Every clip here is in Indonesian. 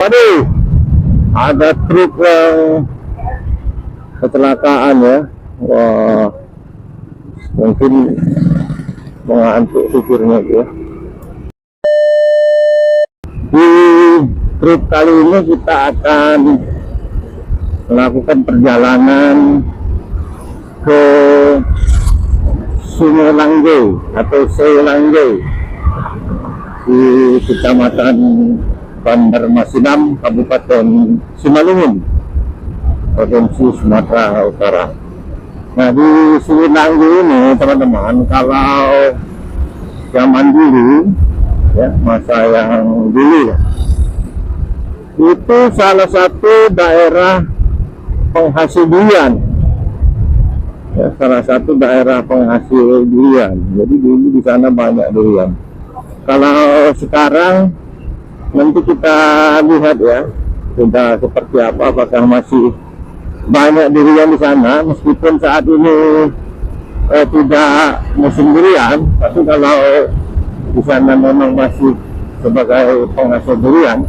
Waduh, ada truk yang kecelakaan ya. Wah, mungkin mengantuk supirnya ya. Di trip kali ini kita akan melakukan perjalanan ke Sungai Langge atau Selangge di Kecamatan Bandar Masinam, Kabupaten Simalungun, Provinsi Sumatera Utara. Nah, di Sungai Langge ini teman-teman, kalau zaman dulu ya, masa yang dulu ya, itu salah satu daerah penghasil durian ya, salah satu daerah penghasil durian. Jadi dulu di sana banyak durian. Kalau sekarang nanti kita lihat ya, sudah seperti apa, apakah masih banyak durian di sana, meskipun saat ini tidak musim durian, tapi kalau di sana memang masih sebagai penghasil durian,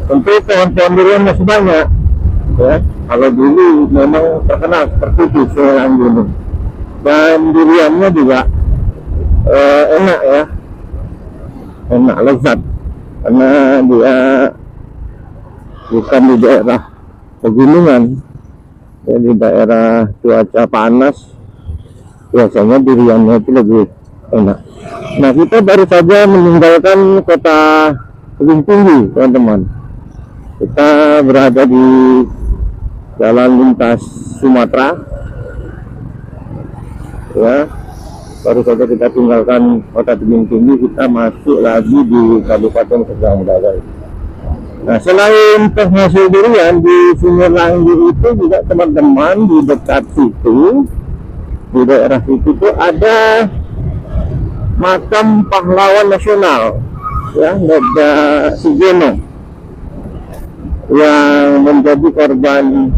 tentu pohon-pohon durian masih banyak ya. Kalau dulu memang terkenal seperti itu Sungai Gunung, dan duriannya juga enak ya, enak, lezat, karena dia bukan di daerah pegunungan ya, di daerah cuaca panas biasanya duriannya itu lebih enak. Nah, kita baru saja meninggalkan kota Tebing Tinggi teman-teman. Kita berada di jalan lintas Sumatera ya. Baru saja kita tinggalkan kota Tebing Tinggi, kita masuk lagi di Kabupaten Kedung Dagai. Nah, selain penghasil durian di Sungai Langge itu juga teman-teman, di dekat situ, di daerah situ tuh ada makam pahlawan nasional ya, Ledda Sujono, yang menjadi korban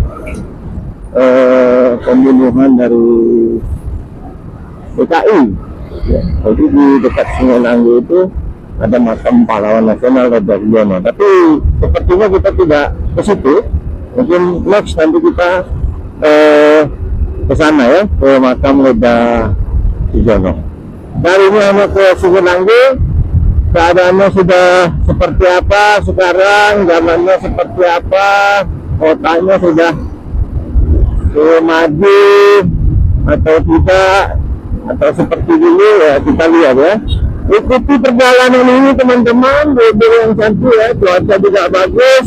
pembunuhan dari PKI ya. Jadi di dekat Sungai Langge itu ada makam pahlawan nasional Ledda Sujono. Tapi sepertinya kita tidak ke situ. Mungkin next nanti kita ke sana ya, ke makam Ledda Sujono. Dari ini sama ke Sungai Langge, keadaannya sudah seperti apa sekarang, zamannya seperti apa, kotanya sudah maju atau tidak, atau seperti dulu ya, kita lihat ya. Ikuti perjalanan ini teman-teman, mobil yang cantik ya, cuaca juga bagus.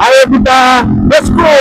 Ayo kita let's go.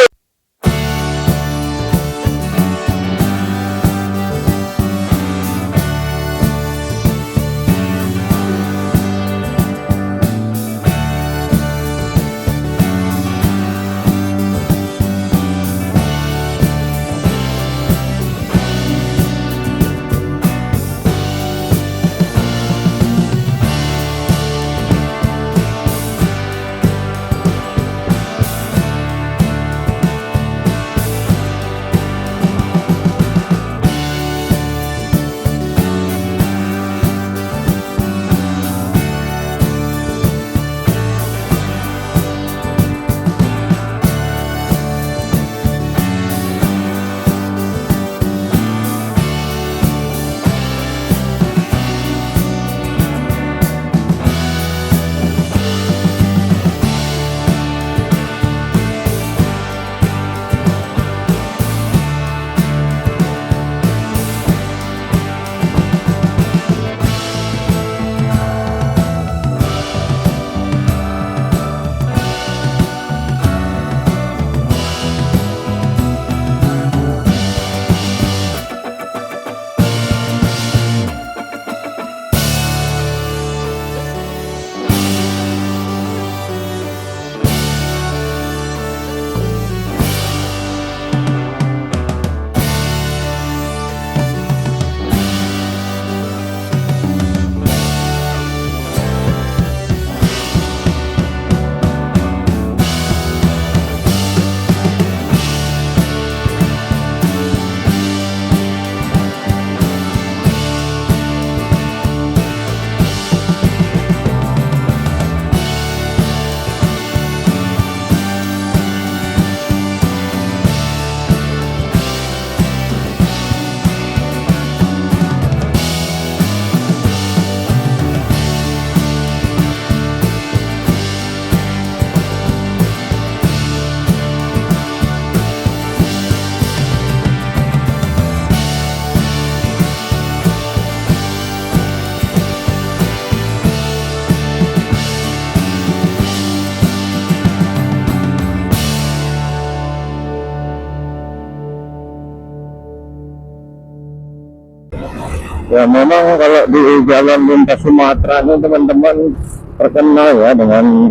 Ya memang kalau di jalan lintas Sumatera ini teman-teman terkenal ya dengan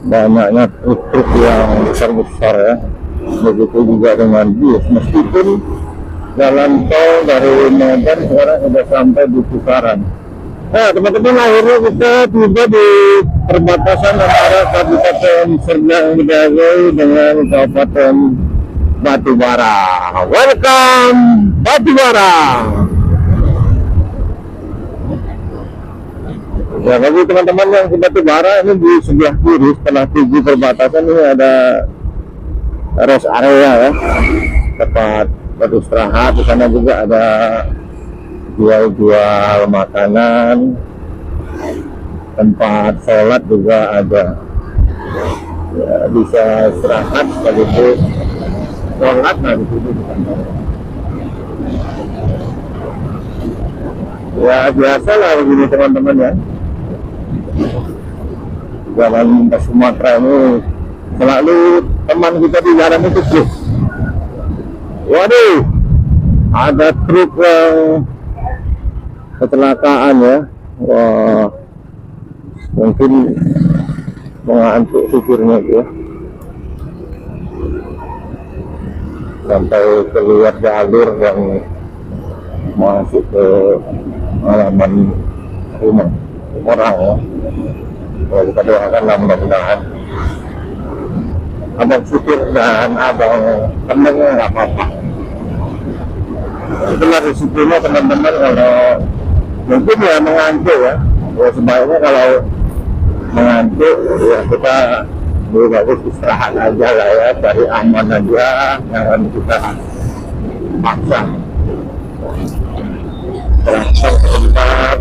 banyaknya truk-truk yang besar-besar ya. Begitu juga dengan bis, meskipun jalan tol dari Medan sekarang sudah sampai di Cikarang. Nah teman-teman, akhirnya kita tiba di perbatasan antara Kabupaten Serdang Bedagai dengan Kabupaten Batubara. Welcome Batubara. Ya bagi teman-teman yang ke Batubara, ini di sebelah kiri setelah tujuh perbatasan ini ada rest area ya, tempat beristirahat. Di sana juga ada jual-jual makanan, tempat sholat juga ada. Ya, bisa istirahat sekaligus sholat di situ. Ya biasa lah begini teman-teman ya. Jalan lintas Sumatera ini selalu teman kita di jalan itu tuh. Waduh, ada truk yang kecelakaan ya. Wah, mungkin mengantuk supirnya ya, sampai keluar jalur dan masuk ke halaman rumah orang ya. Kalau kita doakan mudah-mudahan abang supir dan abang temennya nggak apa-apa. Itulah risikonya teman-teman kalau mungkin ya mengantuk ya. Ya sebaiknya kalau mengantuk ya kita lebih bagus istirahat aja lah ya, cari aman aja, jangan kita paksa. Terasa sebentar,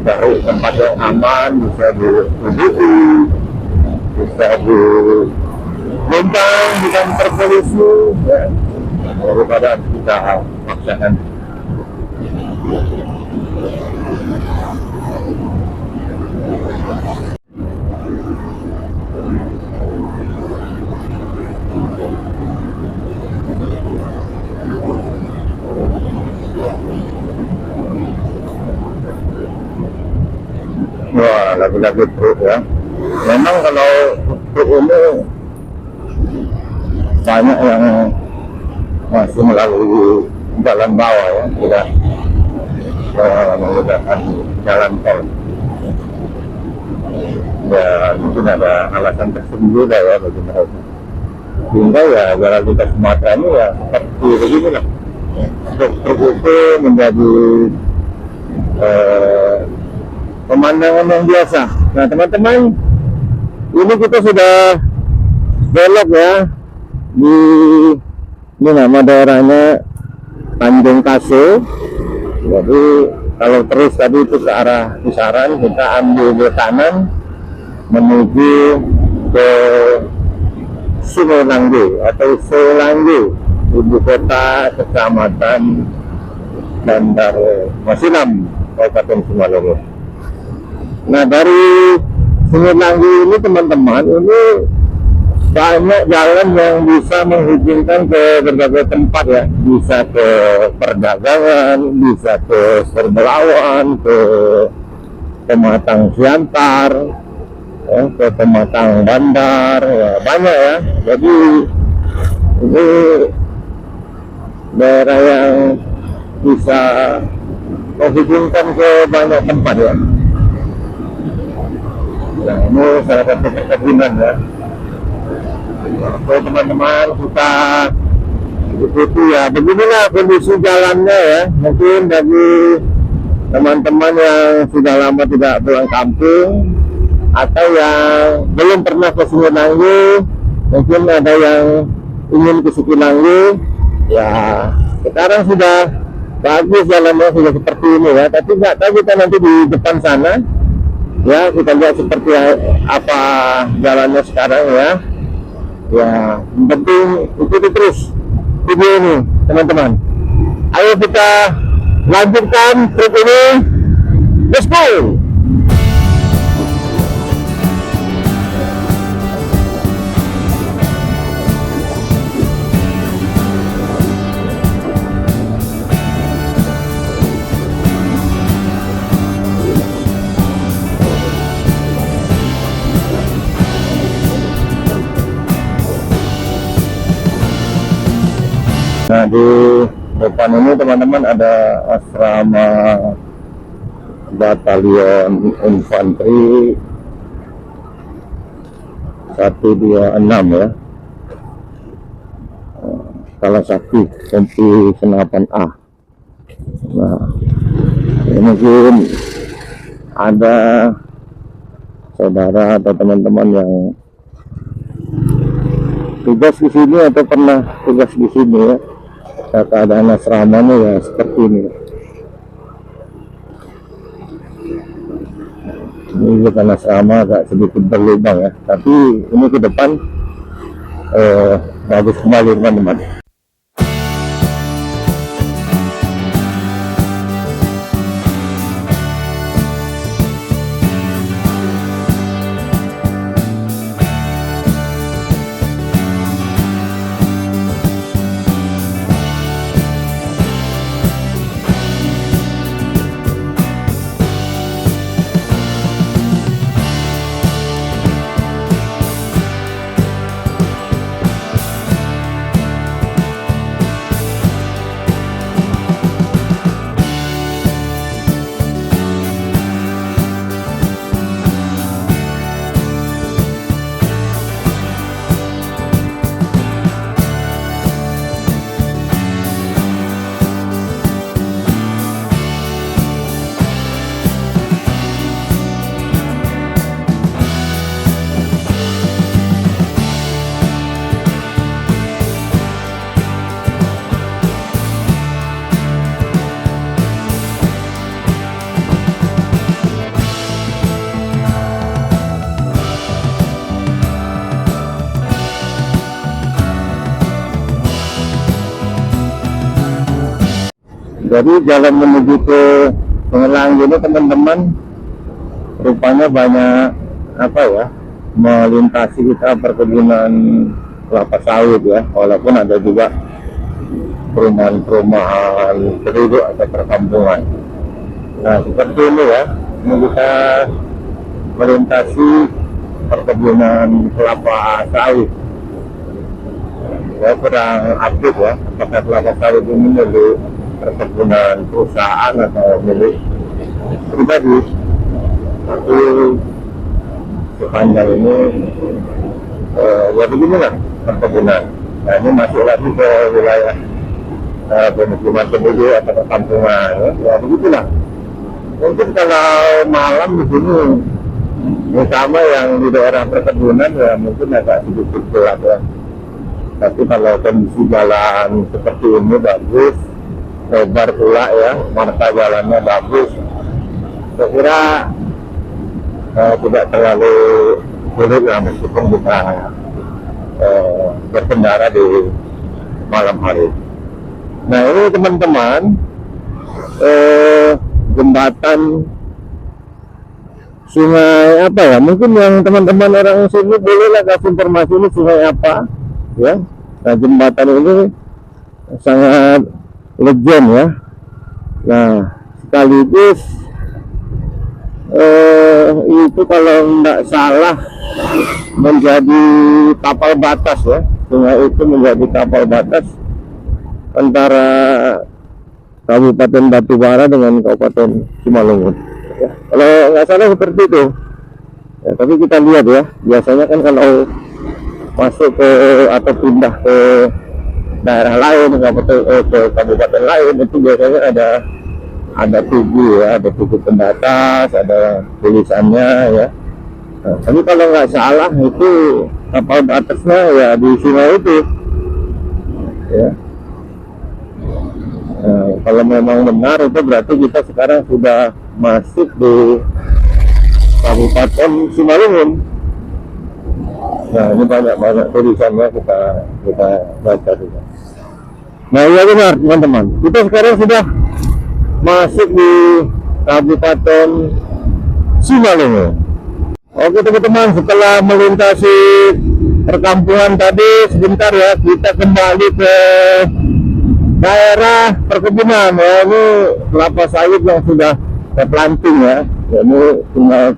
cari tempat yang aman, bisa duduk, bisa dilumpang di kantor polisi ya, daripada kita paksakan. Wah, lagi-lagi truk ya. Memang kalau truk ini banyak yang masih melalui jalan bawah ya, tidak menggunakan jalan tol. Ya mungkin ada alasan tersendiri ya bagi mereka. Sehingga ya jalan lintas Sumatera ini ya seperti begini lah. Truk itu menjadi pemandangan yang biasa. Nah teman-teman, ini kita sudah belok ya di ini nama daerahnya Tanjung Kaso. Jadi kalau terus tadi itu ke arah Kisaran, kita ambil ke kanan menuju ke Sungai Langge atau Solangge, ibu kota kecamatan Bandar Masinam, Kabupaten Simalungun. Nah dari Sungai Langge ini teman-teman, ini banyak jalan yang bisa menghubungkan ke berbagai tempat ya, bisa ke perdagangan, bisa ke Serbelawan, ke Pematang Siantar, ya, ke Pematang Bandar, ya, banyak ya. Jadi ini daerah yang bisa menghubungkan ke banyak tempat ya. Nah ini salah satu perkebunan ya. Oke teman-teman, kita ikuti ya, beginilah kondisi jalannya ya. Mungkin bagi teman-teman yang sudah lama tidak pulang kampung atau yang belum pernah ke Sungai Langge, mungkin ada yang ingin ke Sungai Langge ya, sekarang sudah bagus jalannya, sudah seperti ini ya. Tapi nggak tahu kita nanti di depan sana ya, kita lihat seperti apa jalannya sekarang ya. Ya, yang penting ikuti terus video ini teman-teman. Ayo kita lanjutkan trip ini. Let's go! Nah, di depan ini teman-teman ada asrama Batalion Infanteri 126 ya, Kalasaki MP Senapan A. Nah, ini mungkin ada saudara atau teman-teman yang tugas di sini atau pernah tugas di sini ya. Keadaan asramanya ya seperti ini. Ini bukan asrama, agak sedikit berlubang ya, tapi ini ke depan bagus kembali teman-teman. Jadi jalan menuju ke Pengelang ini teman-teman, rupanya banyak apa ya, melintasi kita perkebunan kelapa sawit ya, walaupun ada juga perumahan-perumahan penduduk atau perkampungan. Nah seperti ini ya, ini kita melintasi perkebunan kelapa sawit. Saya kurang update ya, apakah kelapa sawit ini milik perkebunan perusahaan atau milik pribadi. Tapi sepanjang ini ya beginilah perkebunan. Nah ini masuk lagi ke wilayah pemukiman penduduk atau perkampungan ya begitulah. Mungkin kalau malam di sini sama yang di daerah perkebunan ya mungkin agak sedikit gelap ya. Tapi kalau kondisi jalan seperti ini bagus, lebar pula ya, marka jalannya bagus, saya kira tidak terlalu sulit ya meskipun kita berkendara di malam hari. Nah ini teman-teman, jembatan sungai apa ya, mungkin yang teman-teman orang sini bolehlah kasih informasi ini sungai apa ya. Nah jembatan ini sangat legend ya. Nah sekaligus itu kalau tidak salah menjadi kapal batas ya. Sungai itu menjadi kapal batas antara Kabupaten Batubara dengan Kabupaten Simalungun ya. Kalau nggak salah seperti itu ya, tapi kita lihat ya, biasanya kan kalau masuk ke atau pindah ke daerah lain, ke kabupaten lain itu biasanya ada tugu ya, ada tugu pembatas, ada tulisannya ya. Nah, tapi kalau nggak salah itu kapal batasnya ya di sungai itu ya. Nah, kalau memang benar itu berarti kita sekarang sudah masuk di Kabupaten Simalungun. Nah ini banyak tulisannya kita baca juga. Nah iya benar teman-teman, kita sekarang sudah masuk di Kabupaten Simalungun. Oke teman-teman, setelah melintasi perkampungan tadi sebentar ya, kita kembali ke daerah perkebunan ya. Ini kelapa sawit yang sudah terplanting ya. Ini tinggal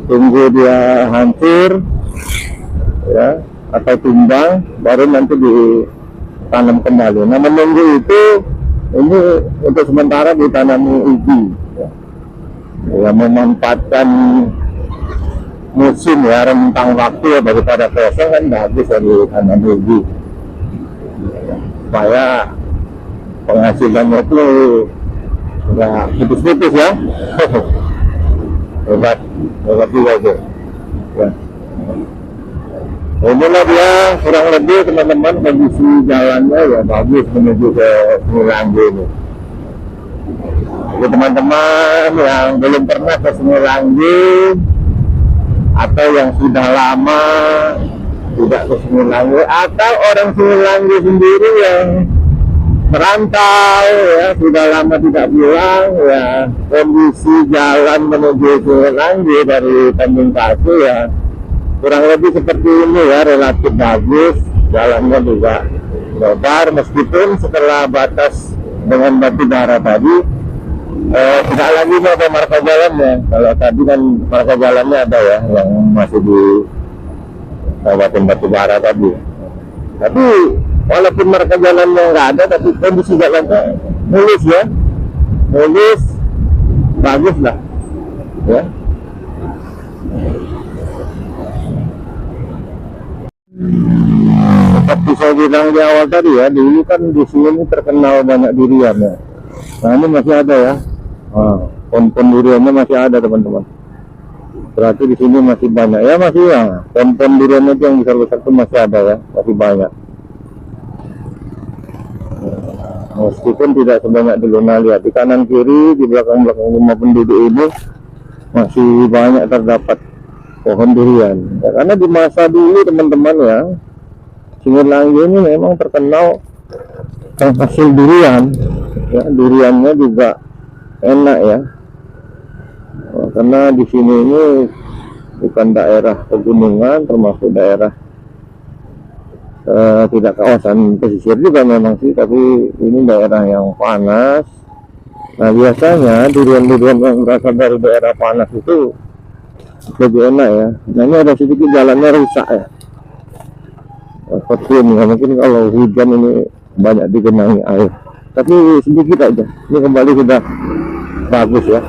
tunggu dia hancur ya atau tumbang, baru nanti tanam kembali. Nah, menunggu itu ini untuk sementara ditanami ubi ya, memanfaatkan musim ya, rentang waktu ya, daripada kosong kan bagus ya ditanam ubi supaya penghasilannya itu nggak putus-putus ya. hebat hebat juga itu ya. Inilah dia kurang lebih teman-teman kondisi jalannya ya, bagus menuju ke Semilangge ini. Jadi teman-teman yang belum pernah ke Semilangge atau yang sudah lama tidak ke Semilangge, atau orang Semilangge sendiri yang merantau ya, sudah lama tidak pulang ya, kondisi jalan menuju Semilangge dari Tanjung Kasu ya kurang lebih seperti ini ya, relatif bagus, jalannya juga lebar, meskipun setelah batas dengan Batubara tadi tidak lagi ada marka jalannya. Kalau tadi kan marka jalannya ada ya, yang masih di Kabupaten Batubara tadi. Tapi walaupun marka jalannya nggak ada, tapi kondisi jalannya mulus ya, mulus, bagus lah ya. Seperti saya bilang di awal tadi ya, dulu kan di sini terkenal banyak durian ya. Nah, ini masih ada ya, pohon-pohon duriannya masih ada teman-teman. Berarti di sini masih banyak ya, masih ya, pohon-pohon duriannya yang besar-besar itu masih ada ya, masih banyak. Meskipun tidak sebanyak dulu. Nah, lihat di kanan kiri, di belakang-belakang rumah penduduk ini masih banyak terdapat pohon durian ya, karena di masa dulu teman-teman ya, Semilangge ini memang terkenal hasil durian ya, duriannya juga enak ya. Karena di sini ini bukan daerah pegunungan, termasuk daerah tidak kawasan pesisir juga memang sih, tapi ini daerah yang panas. Nah, biasanya durian-durian yang berasal dari daerah panas itu lebih enak ya. Nah, ini ada sedikit jalannya rusak ya, seperti ini. Mungkin kalau hujan ini banyak digenangi air, tapi sedikit aja. Ini kembali sudah bagus ya.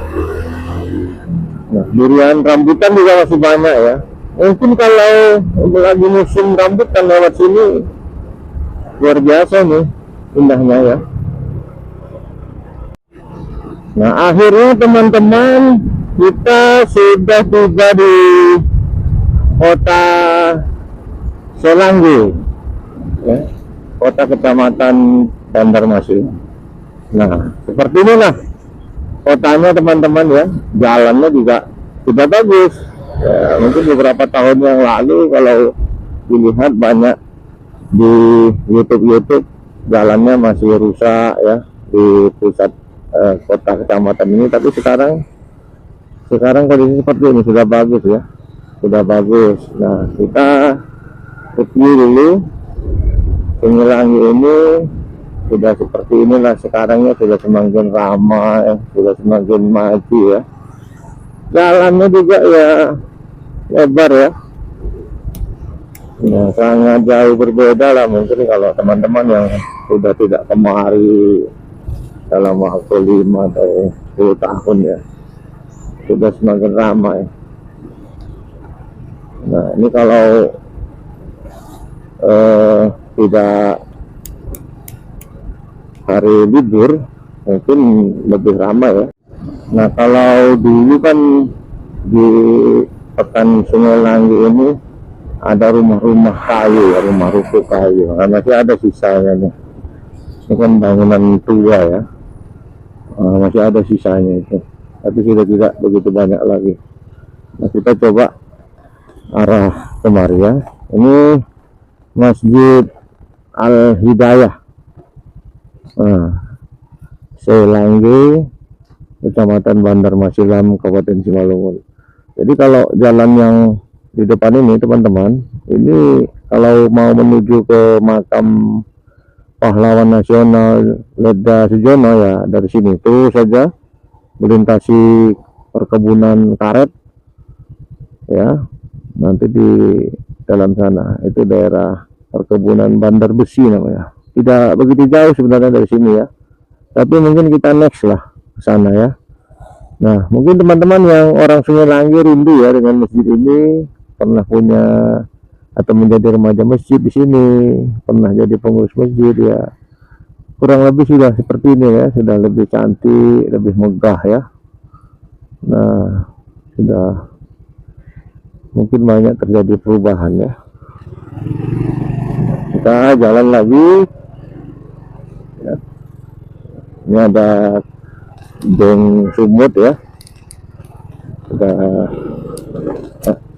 Nah, durian rambutan juga masih banyak ya. Mungkin kalau lagi musim rambutan lewat sini luar biasa nih indahnya ya. Nah, akhirnya teman-teman kita sudah tiba di kota Selangge ya, kota kecamatan Banjarmasin. Nah, seperti inilah kotanya teman-teman ya, jalannya juga sudah bagus ya. Mungkin beberapa tahun yang lalu kalau dilihat banyak di YouTube jalannya masih rusak ya di pusat kota kecamatan ini, tapi sekarang kondisi seperti ini sudah bagus ya, sudah bagus. Nah, kita review dulu Semilangge ini sudah seperti inilah sekarangnya, sudah semakin ramai, sudah semakin maju ya. Jalannya juga ya lebar ya. Nah, sangat jauh berbeda lah mungkin kalau teman-teman yang sudah tidak kemari dalam waktu 5 atau 10 tahun ya, sudah semakin ramai. Nah, ini kalau tidak hari libur mungkin lebih ramai ya. Nah, kalau dulu kan di Pekan Semilangge ini ada rumah-rumah kayu ya, rumah ruko kayu. Nah, masih ada sisanya nih. Ini kan bangunan tua ya, masih ada sisanya itu, tapi sudah tidak begitu banyak lagi. Nah, kita coba arah kemari ya. Ini Masjid Al-Hidayah Selangge, Kecamatan Banjarmasin, Kabupaten Simalungun. Jadi kalau jalan yang di depan ini teman-teman, ini kalau mau menuju ke makam pahlawan nasional Ledda Sujono ya, dari sini terus saja melintasi perkebunan karet ya, nanti di dalam sana itu daerah perkebunan Bandar Besi namanya, tidak begitu jauh sebenarnya dari sini ya. Tapi mungkin kita next lah ke sana ya. Nah, mungkin teman-teman yang orang Sungai Langgi rindu ya dengan masjid ini, pernah punya atau menjadi remaja masjid di sini, pernah jadi pengurus masjid ya. Kurang lebih sudah seperti ini ya, sudah lebih cantik, lebih megah ya. Nah, sudah mungkin banyak terjadi perubahan ya. Kita jalan lagi ya. Ini ada geng sumut ya. Sudah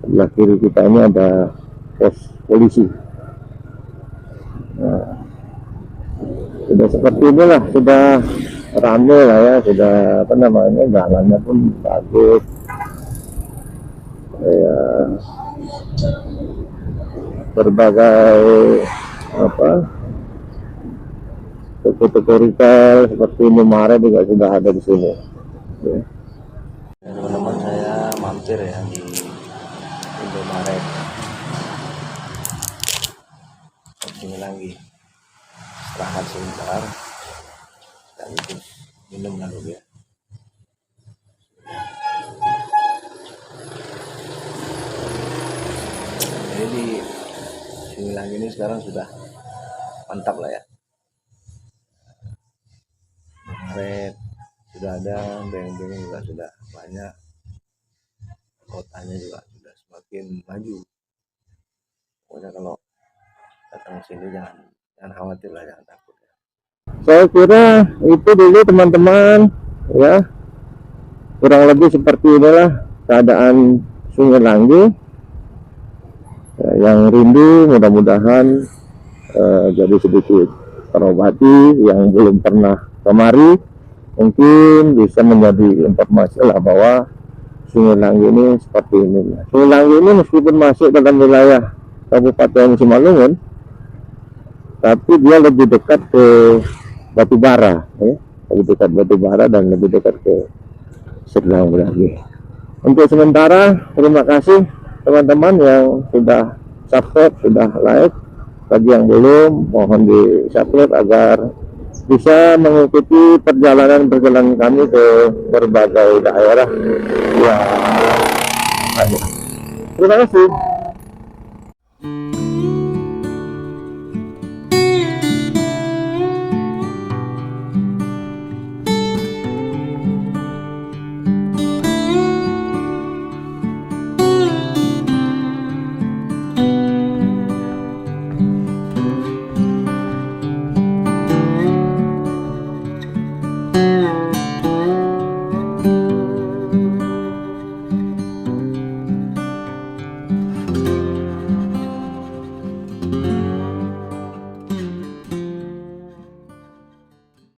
sebelah kiri kita ini ada pos polisi. Nah, sudah seperti inilah, sudah ramai lah ya, sudah apa namanya, jalannya pun bagus ya, berbagai apa toko-toko retail seperti Indomaret juga sudah ada di sini ya. Teman-teman saya mampir ya di Indomaret sini lagi, istirahat sebentar dan minum lalu ya. Jadi di sini lagi ini sekarang sudah mantap lah ya. Indomaret sudah ada, beng-beng juga sudah banyak, kotanya juga sudah semakin maju. Pokoknya kalau datang ke sini jangan khawatir lah, jangan takut ya. Saya kira itu dulu teman-teman ya, kurang lebih seperti inilah keadaan Sungai Langgi ya. Yang rindu mudah-mudahan jadi sedikit terobati, yang belum pernah kemari mungkin bisa menjadi informasi lah bahwa Sungai Langgi ini seperti ini. Sungai Langgi ini meskipun masuk dalam wilayah Kabupaten Simalungun, tapi dia lebih dekat ke Batubara ya, lebih dekat Batubara dan lebih dekat ke Sedang lagi. Untuk sementara terima kasih teman-teman yang sudah subscribe, sudah like. Bagi yang belum, mohon di subscribe agar bisa mengikuti perjalanan kami ke berbagai daerah yang ada. Terima kasih.